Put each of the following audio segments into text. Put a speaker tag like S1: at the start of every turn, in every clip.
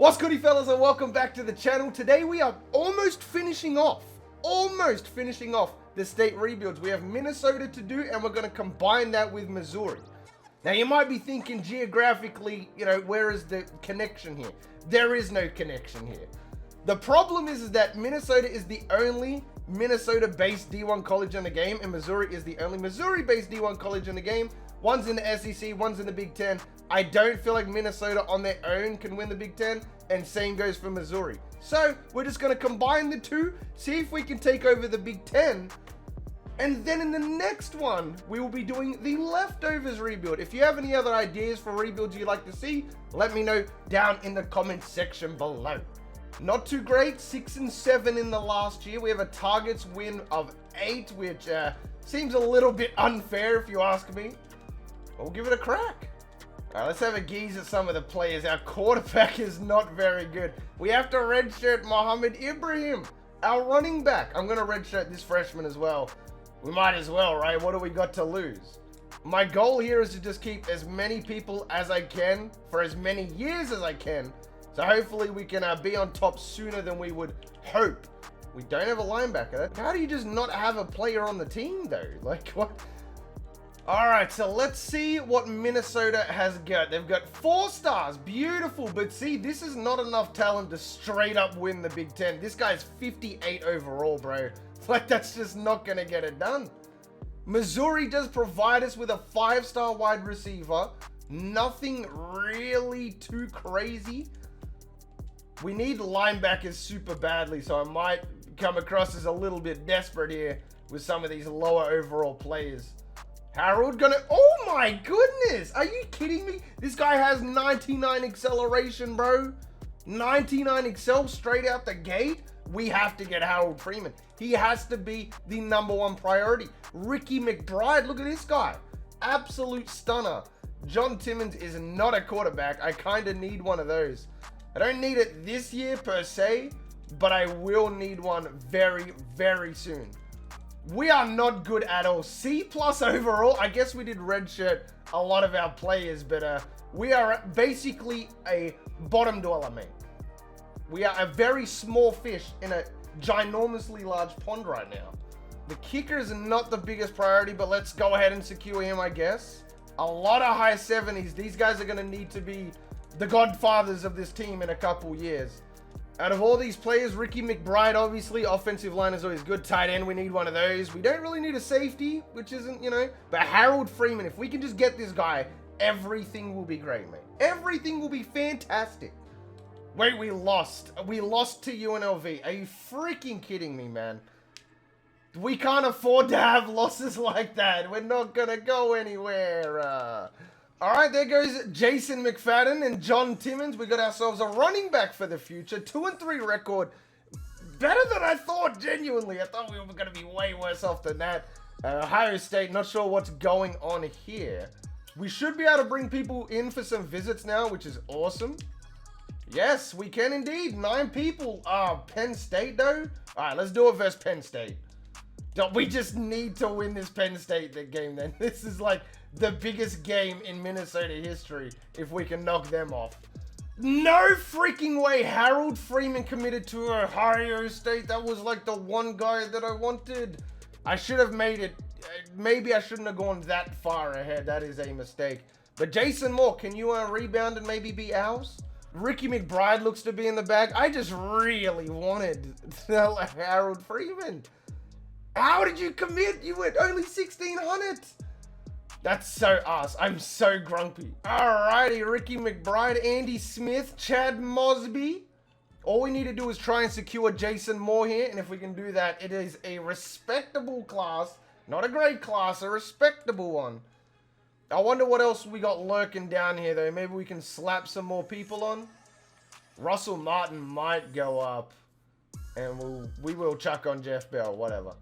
S1: What's goody fellas, and welcome back to the channel. Today we are almost finishing off the state rebuilds. We have Minnesota to do, and we're going to combine that with Missouri. Now you might be thinking geographically, where is the connection here? There is no connection here. The problem is that Minnesota is the only Minnesota-based D1 college in the game, and Missouri is the only Missouri-based D1 college in the game. One's in the SEC, one's in the Big Ten. I don't feel like Minnesota on their own can win the Big Ten, and same goes for Missouri. So we're just going to combine the two, see if we can take over the Big Ten, and then in the next one, we will be doing the leftovers rebuild. If you have any other ideas for rebuilds you'd like to see, let me know down in the comments section below. Not too great, 6 and 7 in the last year. We have a targets win of 8, which seems a little bit unfair if you ask me. We'll give it a crack. All right, let's have a gaze at some of the players. Our quarterback is not very good. We have to redshirt Mohamed Ibrahim, our running back. I'm going to redshirt this freshman as well. We might as well, right? What do we got to lose? My goal here is to just keep as many people as I can for as many years as I can. So hopefully we can be on top sooner than we would hope. We don't have a linebacker. How do you just not have a player on the team though? Like what? All right, so let's see what Minnesota has got. They've got 4 stars, beautiful. But see, this is not enough talent to straight up win the Big Ten. This guy's 58 overall, bro. Like that's just not gonna get it done. Missouri does provide us with a 5-star wide receiver. Nothing really too crazy. We need linebackers super badly, so I might come across as a little bit desperate here with some of these lower overall players. Harold gonna... Oh my goodness! Are you kidding me? This guy has 99 acceleration, bro. 99 accel straight out the gate. We have to get Harold Freeman. He has to be the #1 priority. Ricky McBride, look at this guy. Absolute stunner. John Timmons is not a quarterback. I kind of need one of those. I don't need it this year per se, but I will need one very, very soon. We are not good at all. C+ overall. I guess we did redshirt a lot of our players, but we are basically a bottom dweller, mate. We are a very small fish in a ginormously large pond right now. The kicker is not the biggest priority, but let's go ahead and secure him, I guess. A lot of high 70s. These guys are going to need to be the godfathers of this team in a couple years. Out of all these players, Ricky McBride, obviously, offensive line is always good. Tight end, we need one of those. We don't really need a safety, which isn't, but Harold Freeman, if we can just get this guy, everything will be great, mate. Everything will be fantastic. Wait, we lost. We lost to UNLV. Are you freaking kidding me, man? We can't afford to have losses like that. We're not going to go anywhere. All right, there goes Jason McFadden and John Timmons. We got ourselves a running back for the future. 2-3 record. Better than I thought, genuinely. I thought we were going to be way worse off than that. Ohio State, not sure what's going on here. We should be able to bring people in for some visits now, which is awesome. Yes, we can indeed. 9 people. Penn State, though? All right, let's do it versus Penn State. We just need to win this Penn State game, then. This is like the biggest game in Minnesota history if we can knock them off. No freaking way Harold Freeman committed to Ohio State. That was like the one guy that I wanted. I should have made it. Maybe I shouldn't have gone that far ahead. That is a mistake. But Jason Moore, can you rebound and maybe be ours? Ricky McBride looks to be in the bag. I just really wanted Harold Freeman. How did you commit? You went only 1,600. That's so us. I'm so grumpy. Alrighty, Ricky McBride, Andy Smith, Chad Mosby. All we need to do is try and secure Jason Moore here. And if we can do that, it is a respectable class. Not a great class, a respectable one. I wonder what else we got lurking down here, though. Maybe we can slap some more people on. Russell Martin might go up. And we will chuck on Jeff Bell, whatever.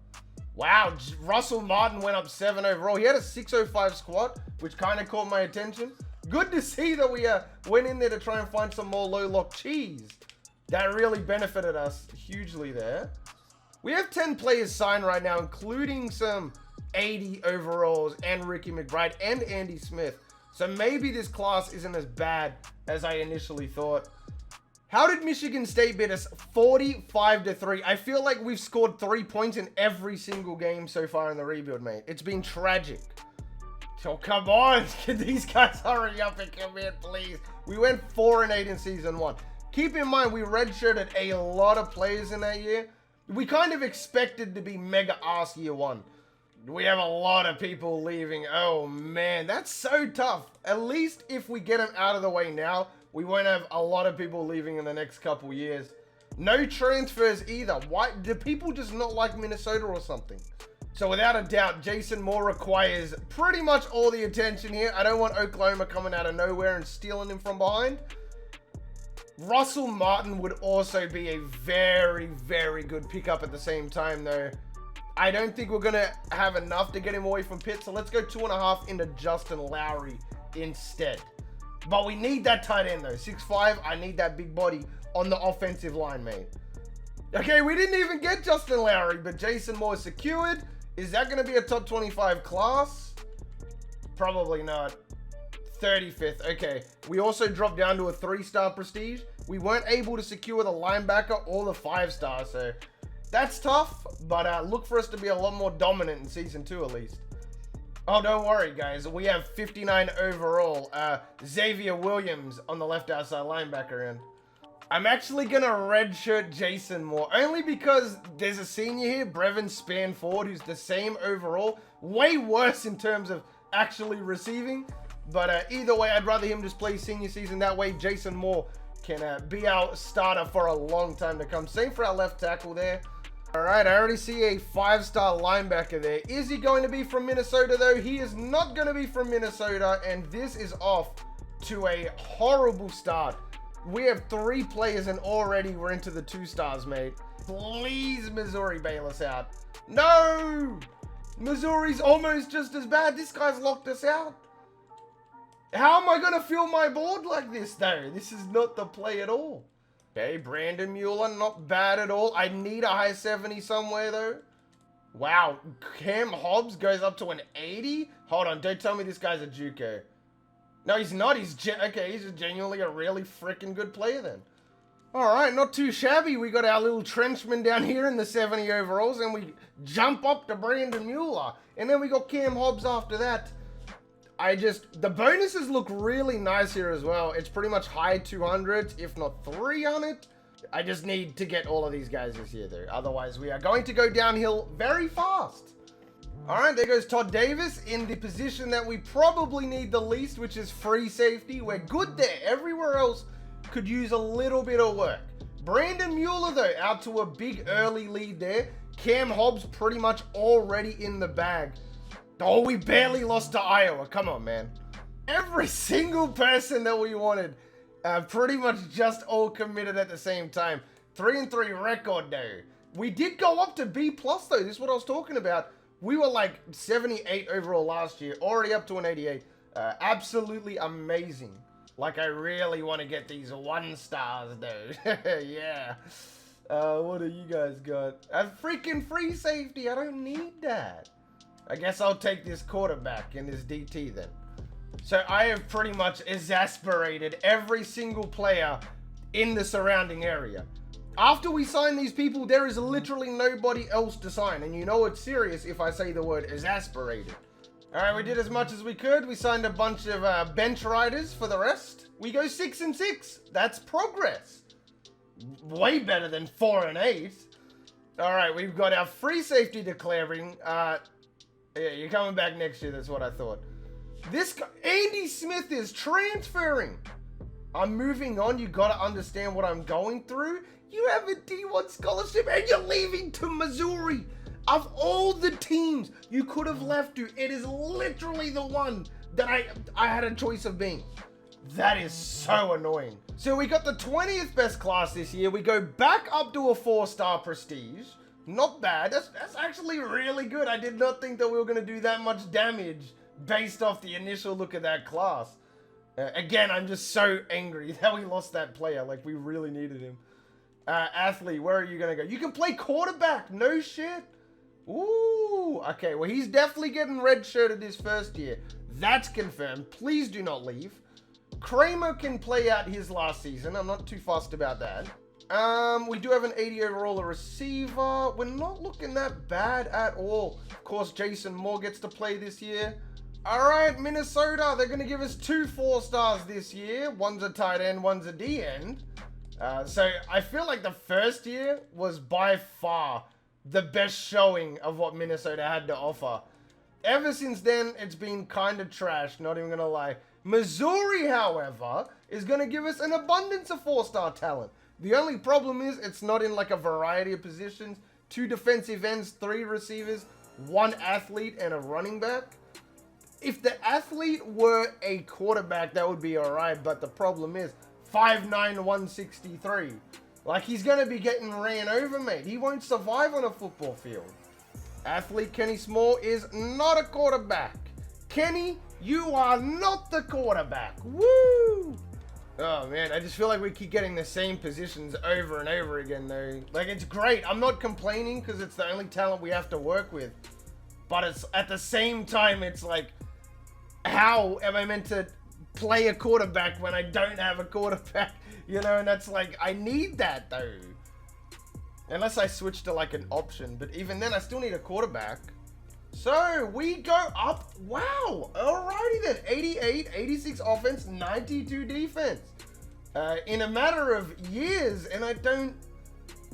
S1: Wow, Russell Martin went up 7 overall. He had a 605 squat, which kind of caught my attention. Good to see that we went in there to try and find some more low lock cheese. That really benefited us hugely there. We have 10 players signed right now, including some 80 overalls and Ricky McBride and Andy Smith. So maybe this class isn't as bad as I initially thought. How did Michigan State beat us 45-3? I feel like we've scored 3 points in every single game so far in the rebuild, mate. It's been tragic. So come on, can these guys hurry up and come in, please? We went 4-8 in season 1. Keep in mind, we redshirted a lot of players in that year. We kind of expected to be mega ass year 1. We have a lot of people leaving. Oh man, that's so tough. At least if we get them out of the way now, we won't have a lot of people leaving in the next couple years. No transfers either. Why do people just not like Minnesota or something? So without a doubt, Jason Moore requires pretty much all the attention here. I don't want Oklahoma coming out of nowhere and stealing him from behind. Russell Martin would also be a very, very good pickup at the same time, though. I don't think we're going to have enough to get him away from Pitt, so let's go 2.5 into Justin Lowry instead. But we need that tight end, though. 6'5", I need that big body on the offensive line, mate. Okay, we didn't even get Justin Lowry, but Jason Moore secured. Is that going to be a top 25 class? Probably not. 35th. Okay. We also dropped down to a 3-star prestige. We weren't able to secure the linebacker or the 5-star, so that's tough. But look for us to be a lot more dominant in season 2 at least. Oh, don't worry, guys. We have 59 overall. Xavier Williams on the left outside linebacker end. I'm actually going to redshirt Jason Moore, only because there's a senior here, Brevin Spanford, who's the same overall. Way worse in terms of actually receiving. But either way, I'd rather him just play senior season. That way, Jason Moore can be our starter for a long time to come. Same for our left tackle there. All right, I already see a 5-star linebacker there. Is he going to be from Minnesota, though? He is not going to be from Minnesota, and this is off to a horrible start. We have 3 players, and already we're into the 2 stars, mate. Please, Missouri, bail us out. No! Missouri's almost just as bad. This guy's locked us out. How am I going to fill my board like this, though? This is not the play at all. Okay, Brandon Mueller, not bad at all. I need a high 70 somewhere, though. Wow, Cam Hobbs goes up to an 80? Hold on, don't tell me this guy's a JUCO. No, he's not. Okay, he's genuinely a really freaking good player then. All right, not too shabby. We got our little trenchman down here in the 70 overalls, and we jump up to Brandon Mueller. And then we got Cam Hobbs after that. The bonuses look really nice here as well. It's pretty much high 200s, if not 300. I just need to get all of these guys this year, though. Otherwise, we are going to go downhill very fast. All right, there goes Todd Davis in the position that we probably need the least, which is free safety. We're good there. Everywhere else could use a little bit of work. Brandon Mueller, though, out to a big early lead there. Cam Hobbs pretty much already in the bag. Oh, we barely lost to Iowa. Come on, man. Every single person that we wanted pretty much just all committed at the same time. 3-3 record, though. We did go up to B+, though. This is what I was talking about. We were like 78 overall last year, already up to an 88. Absolutely amazing. Like, I really want to get these 1 stars, though. Yeah. What do you guys got? A freaking free safety. I don't need that. I guess I'll take this quarterback and this DT then. So I have pretty much exasperated every single player in the surrounding area. After we sign these people, there is literally nobody else to sign. And you know it's serious if I say the word exasperated. All right, we did as much as we could. We signed a bunch of bench riders for the rest. We go 6-6. That's progress. Way better than 4-8. All right, we've got our free safety declaring. Yeah, you're coming back next year. That's what I thought. This guy, Andy Smith is transferring. I'm moving on. You got to understand what I'm going through. You have a D1 scholarship and you're leaving to Missouri. Of all the teams you could have left to, it is literally the one that I had a choice of being. That is so annoying. So we got the 20th best class this year. We go back up to a 4-star prestige. Not bad. That's actually really good. I did not think that we were going to do that much damage based off the initial look at that class. Again, I'm just so angry that we lost that player. Like, we really needed him. Athlete, where are you going to go? You can play quarterback. No shit. Ooh. Okay, well, he's definitely getting redshirted his first year. That's confirmed. Please do not leave. Kramer can play out his last season. I'm not too fussed about that. We do have an 80 overall a receiver. We're not looking that bad at all. Of course, Jason Moore gets to play this year. All right, Minnesota, they're going to give us 2 4-stars this year. One's a tight end, one's a D end. So I feel like the first year was by far the best showing of what Minnesota had to offer. Ever since then, it's been kind of trash, not even going to lie. Missouri, however, is going to give us an abundance of 4-star talent. The only problem is it's not in like a variety of positions. 2 defensive ends, 3 receivers, 1 athlete, and a running back. If the athlete were a quarterback, that would be alright, but the problem is 5'9", 163. Like, he's going to be getting ran over, mate. He won't survive on a football field. Athlete Kenny Small is not a quarterback. Kenny, you are not the quarterback. Woo! Oh, man, I just feel like we keep getting the same positions over and over again, though. Like, it's great. I'm not complaining because it's the only talent we have to work with. But it's at the same time, it's like, how am I meant to play a quarterback when I don't have a quarterback? You know, and that's like, I need that, though. Unless I switch to, like, an option. But even then, I still need a quarterback. So, we go up. Wow. Alrighty then. 88, 86 offense, 92 defense. In a matter of years, and I don't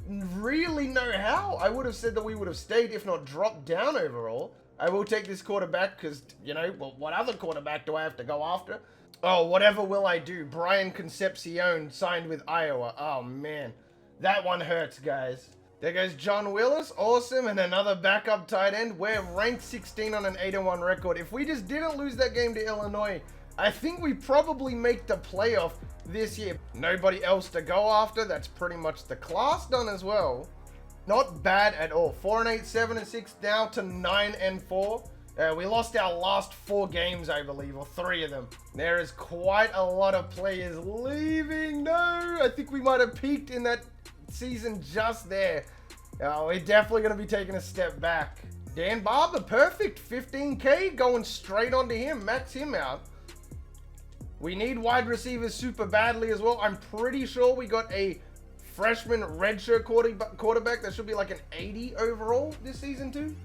S1: really know how. I would have said that we would have stayed, if not dropped down overall. I will take this quarterback because, you know, well, what other quarterback do I have to go after? Oh, whatever will I do? Brian Concepcion signed with Iowa. Oh, man. That one hurts, guys. There goes John Willis. Awesome. And another backup tight end. We're ranked 16 on an 8-1 record. If we just didn't lose that game to Illinois, I think we probably make the playoff this year. Nobody else to go after. That's pretty much the class done as well. Not bad at all. 4-8, 7-6, down to 9-4. We lost our last 4 games, I believe, or 3 of them. There is quite a lot of players leaving. No, I think we might have peaked in that season just there. We're definitely going to be taking a step back. Dan Barber, perfect. 15K, going straight onto him. Max him out. We need wide receivers super badly as well. I'm pretty sure we got a freshman redshirt quarterback that should be like an 80 overall this season too.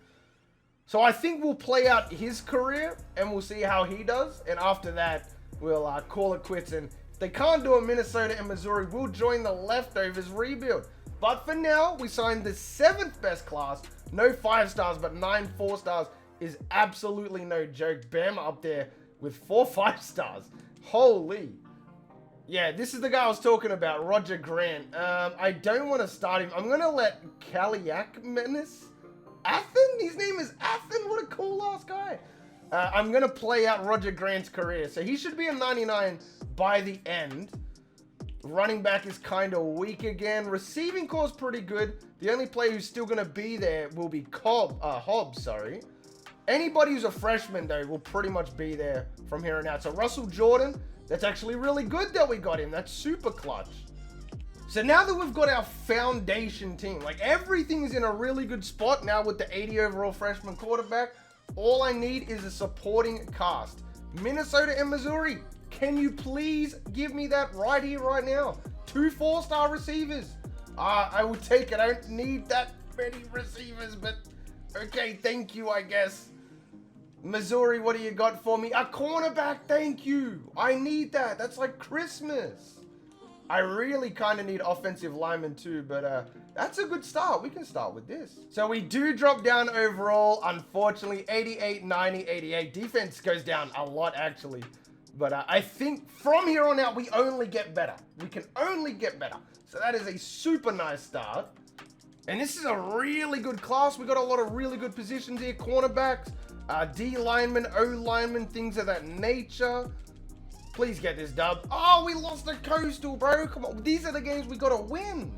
S1: So I think we'll play out his career and we'll see how he does. And after that, we'll call it quits. And if they can't do it, Minnesota and Missouri will join the leftovers rebuild. But for now, we signed the 7th best class. No 5 stars, but 9 4-stars is absolutely no joke. Bam up there with 4 5-stars. Holy. Yeah, this is the guy I was talking about, Roger Grant. I don't want to start him. I'm going to let Kaliak Menace. Athen? His name is Athen? What a cool ass guy. I'm going to play out Roger Grant's career. So he should be a 99 by the end. Running back is kind of weak again. Receiving core is pretty good. The only player who's still going to be there will be Hobbs, sorry. Anybody who's a freshman, though, will pretty much be there from here on out. So Russell Jordan, that's actually really good that we got him. That's super clutch. So now that we've got our foundation team, like everything is in a really good spot now with the 80 overall freshman quarterback, all I need is a supporting cast. Minnesota and Missouri, can you please give me that right here, right now? 2 4-star receivers. I will take it. I don't need that many receivers, but okay, thank you, I guess. Missouri, what do you got for me? A cornerback, thank you. I need that. That's like Christmas. I really kind of need offensive linemen too, but that's a good start. We can start with this. So we do drop down overall, unfortunately, 88, 90, 88. Defense goes down a lot, actually. But I think from here on out, we only get better. We can only get better. So that is a super nice start. And this is a really good class. We got a lot of really good positions here. Cornerbacks, D linemen, O linemen, things of that nature. Please get this dub. Oh, we lost the Coastal, bro. Come on. These are the games we got to win.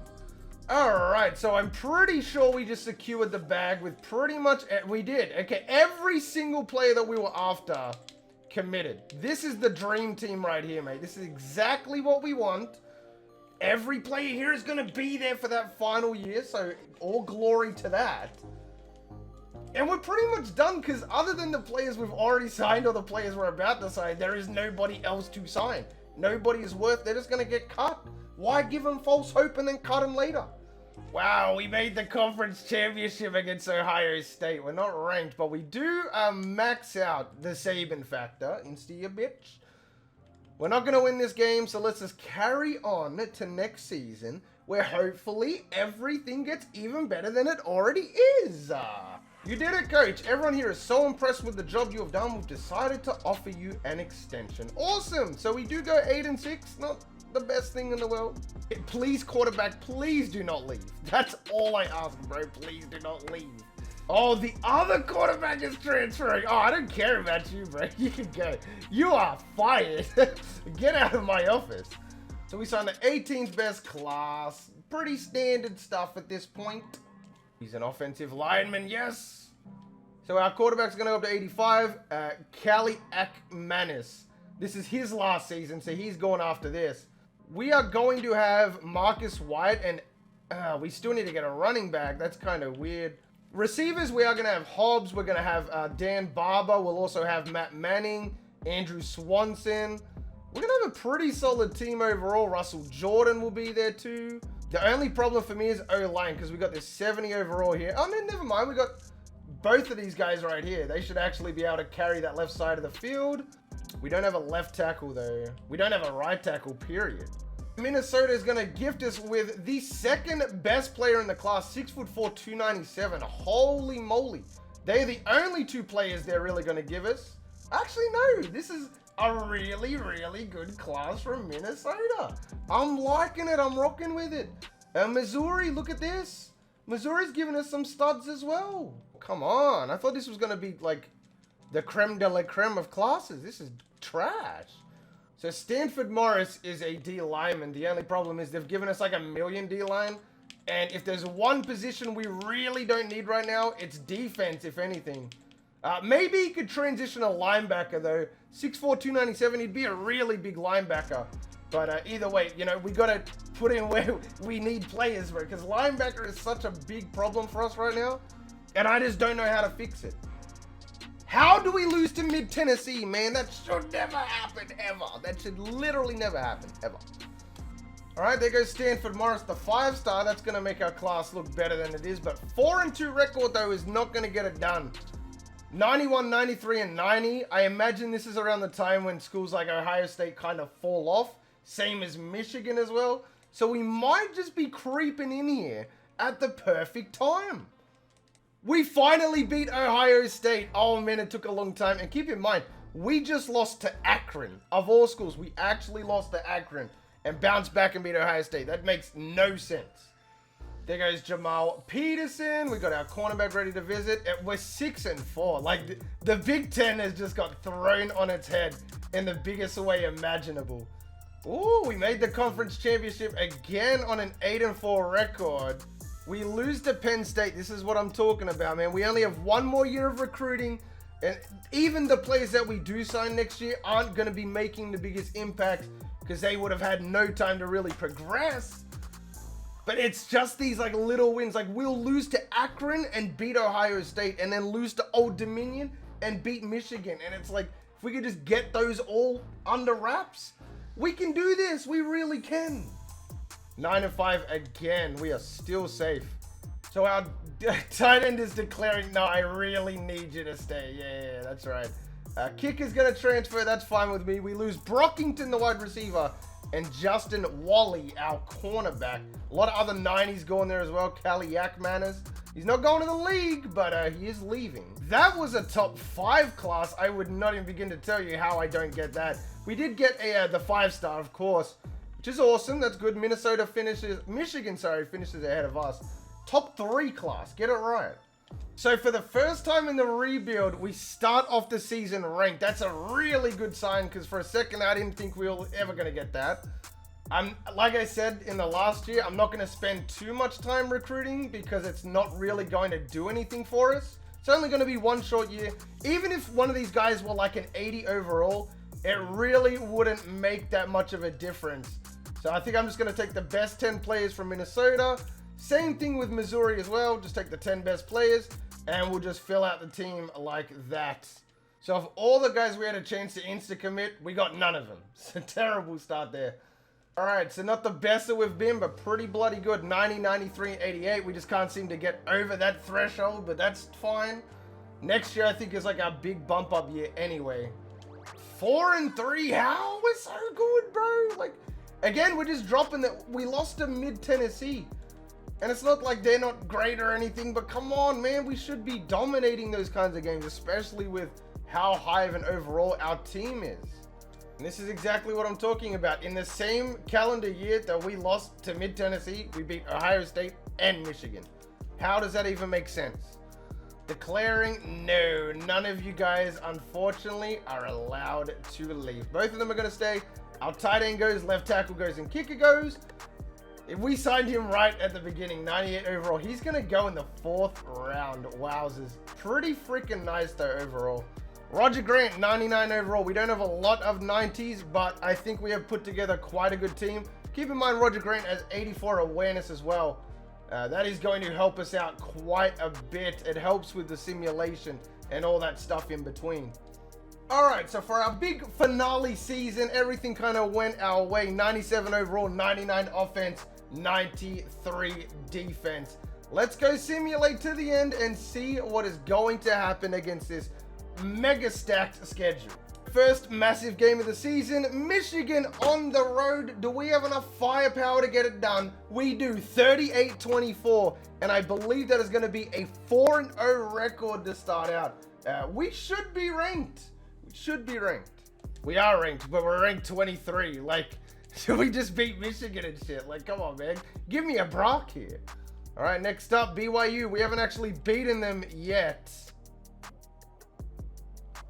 S1: All right. So I'm pretty sure we just secured the bag with pretty much... We did. Okay. Every single player that we were after committed. This is the dream team right here, mate. This is exactly what we want. Every player here is going to be there for that final year. So all glory to that. And we're pretty much done because other than the players we've already signed or the players we're about to sign, there is nobody else to sign. nobody is worth, they're just going to get cut. Why give them false hope and then cut them later? Wow, we made the conference championship against Ohio State. We're not ranked, but we do max out the Saban factor. Insta your bitch. We're not going to win this game, so let's just carry on to next season, where hopefully everything gets even better than it already is. You did it, coach. Everyone here is so impressed with the job you have done. We've decided to offer you an extension. Awesome. So we do go 8-6. Not the best thing in the world. Please, quarterback, please do not leave. That's all I ask, bro. Please do not leave. Oh, the other quarterback is transferring. Oh, I don't care about you, bro. You can go. You are fired. Get out of my office. So we signed the 18th best class. Pretty standard stuff at this point. He's an offensive lineman, yes. So our quarterback's going to go up to 85. Callie Akmanis. This is his last season, so he's going after this. We are going to have Marcus White, and we still need to get a running back. That's kind of weird. Receivers, we are going to have Hobbs. We're going to have Dan Barber. We'll also have Matt Manning, Andrew Swanson. We're going to have a pretty solid team overall. Russell Jordan will be there too. The only problem for me is O-line, because we got this 70 overall here. Oh, no, never mind. We got both of these guys right here. They should actually be able to carry that left side of the field. We don't have a left tackle, though. We don't have a right tackle, period. Minnesota is going to gift us with the second best player in the class, 6'4", 297. Holy moly. They're the only two players they're really going to give us. Actually, no. This is a really, really good class from Minnesota. I'm liking it. I'm rocking with it. Missouri, look at this. Missouri's giving us some studs as well. Come on. I thought this was going to be like the creme de la creme of classes. This is trash. So Stanford Morris is a D lineman. The only problem is they've given us like a million D line. And if there's one position we really don't need right now, it's defense, if anything. Maybe he could transition a linebacker, though. 6'4", 297, he'd be a really big linebacker. But either way, you know, we got to put in where we need players, bro. Because linebacker is such a big problem for us right now. And I just don't know how to fix it. How do we lose to Mid-Tennessee, man? That should never happen, ever. That should literally never happen, ever. All right, there goes Stanford Morris, the 5-star. That's going to make our class look better than it is. But 4-2 record, though, is not going to get it done. 91, 93, and 90. I imagine this is around the time when schools like Ohio State kind of fall off. Same as Michigan as well. So we might just be creeping in here at the perfect time. We finally beat Ohio State. Oh, man, it took a long time. And keep in mind, we just lost to Akron. Of all schools, we actually lost to Akron and bounced back and beat Ohio State. That makes no sense. There goes Jamal Peterson. We got our cornerback ready to visit. We're 6-4. Like, the Big Ten has just got thrown on its head in the biggest way imaginable. Ooh, we made the conference championship again on an 8-4 record. We lose to Penn State. This is what I'm talking about, man. We only have one more year of recruiting. And even the players that we do sign next year aren't going to be making the biggest impact because they would have had no time to really progress. But it's just these like little wins. Like we'll lose to Akron and beat Ohio State and then lose to Old Dominion and beat Michigan. And it's like, if we could just get those all under wraps, we can do this. We really can. 9-5 again. We are still safe. So our tight end is declaring, no, I really need you to stay. Yeah, that's right. Kick is going to transfer. That's fine with me. We lose Brockington, the wide receiver, and Justin Wally, our cornerback. A lot of other 90s going there as well. Callie Akmanis. He's not going to the league, but he is leaving. That was a top 5 class. I would not even begin to tell you how I don't get that. We did get the 5-star, of course, which is awesome. That's good. Michigan finishes ahead of us. Top 3 class. Get it right. So for the first time in the rebuild, we start off the season ranked. That's a really good sign because for a second, I didn't think we were ever going to get that. Like I said in the last year, I'm not going to spend too much time recruiting because it's not really going to do anything for us. It's only going to be one short year. Even if one of these guys were like an 80 overall, it really wouldn't make that much of a difference. So I think I'm just going to take the best 10 players from Minnesota. Same thing with Missouri as well. Just take the 10 best players and we'll just fill out the team like that. So of all the guys we had a chance to insta-commit, we got none of them. It's a terrible start there. All right, so not the best that we've been, but pretty bloody good. 90, 93, 88. We just can't seem to get over that threshold, but that's fine. Next year, I think, is like our big bump up year anyway. 4-3, how? We're so good, bro. Like, again, we're just dropping that. We lost to mid-Tennessee. And it's not like they're not great or anything, but come on, man. We should be dominating those kinds of games, especially with how high of an overall our team is. And this is exactly what I'm talking about. In the same calendar year that we lost to mid-Tennessee, we beat Ohio State and Michigan. How does that even make sense? Declaring, no, none of you guys, unfortunately, are allowed to leave. Both of them are going to stay. Our tight end goes, left tackle goes, and kicker goes. If we signed him right at the beginning, 98 overall, he's going to go in the 4th round. Wowzers. Pretty freaking nice, though, overall. Roger Grant, 99 overall. We don't have a lot of 90s, but I think we have put together quite a good team. Keep in mind, Roger Grant has 84 awareness as well. That is going to help us out quite a bit. It helps with the simulation and all that stuff in between. All right, so for our big finale season, everything kind of went our way. 97 overall, 99 offense, 93 defense. Let's go simulate to the end and see what is going to happen against this mega stacked schedule. First massive game of the season, Michigan on the road. Do we have enough firepower to get it done? We do. 38-24, and I believe that is going to be a 4-0 record to start out. We should be ranked. We should be ranked. We are ranked, but we're ranked 23. Like, should we just beat Michigan and shit? Like, come on, man. Give me a Brock here. All right, next up, BYU. We haven't actually beaten them yet.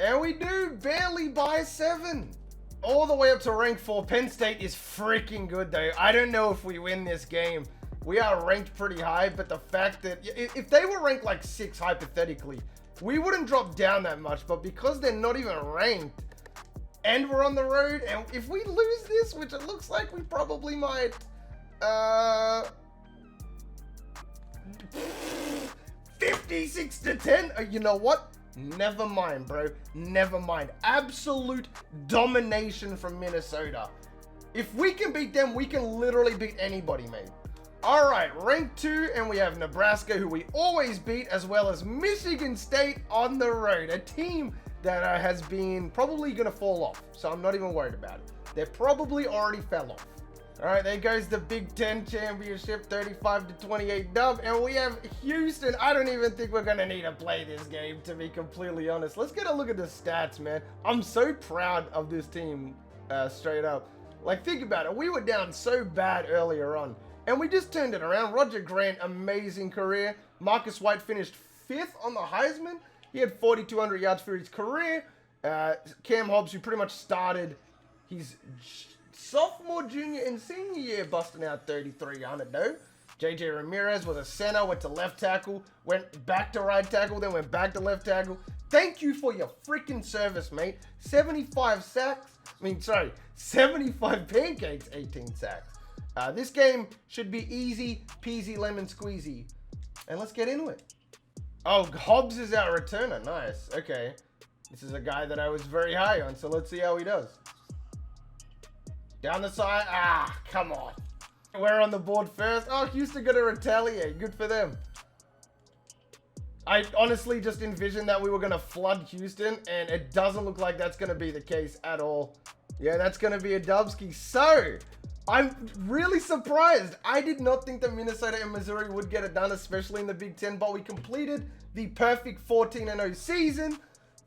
S1: And we do, barely by 7. All the way up to rank 4. Penn State is freaking good, though. I don't know if we win this game. We are ranked pretty high, but the fact that if they were ranked like 6, hypothetically, we wouldn't drop down that much. But because they're not even ranked, and we're on the road, and if we lose this, which it looks like we probably might, 56-10. You know what? Never mind, bro. Never mind. Absolute domination from Minnesota. If we can beat them, we can literally beat anybody, mate. All right, rank 2, and we have Nebraska, who we always beat, as well as Michigan State on the road. A team that has been probably going to fall off, so I'm not even worried about it. They probably already fell off. All right, there goes the Big Ten Championship, 35-28 dub, and we have Houston. I don't even think we're going to need to play this game, to be completely honest. Let's get a look at the stats, man. I'm so proud of this team, straight up. Like, think about it. We were down so bad earlier on, and we just turned it around. Roger Grant, amazing career. Marcus White finished 5th on the Heisman. He had 4,200 yards for his career. Cam Hobbs, who pretty much started his sophomore, junior, and senior year, busting out 3,300 though. JJ Ramirez was a center, went to left tackle, went back to right tackle, then went back to left tackle. Thank you for your freaking service, mate. 75 sacks. 75 pancakes, 18 sacks. This game should be easy peasy lemon squeezy. And let's get into it. Oh, Hobbs is our returner. Nice. Okay. This is a guy that I was very high on, so let's see how he does. Down the side. Ah, come on. We're on the board first. Oh, Houston gonna retaliate. Good for them. I honestly just envisioned that we were gonna flood Houston, and it doesn't look like that's gonna be the case at all. Yeah, that's gonna be a dubski. So, I'm really surprised. I did not think that Minnesota and Missouri would get it done, especially in the Big Ten, but we completed the perfect 14-0 season.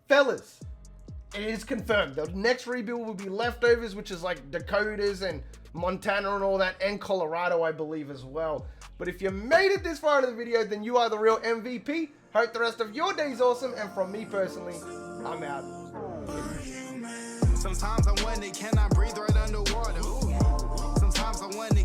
S1: Fellas, it is confirmed. The next rebuild will be leftovers, which is like Dakotas and Montana and all that, and Colorado, I believe, as well. But if you made it this far into the video, then you are the real MVP. Hope the rest of your day is awesome, and from me personally, I'm out.
S2: Sometimes I wonder, can I breathe right underwater? Sometimes I wonder,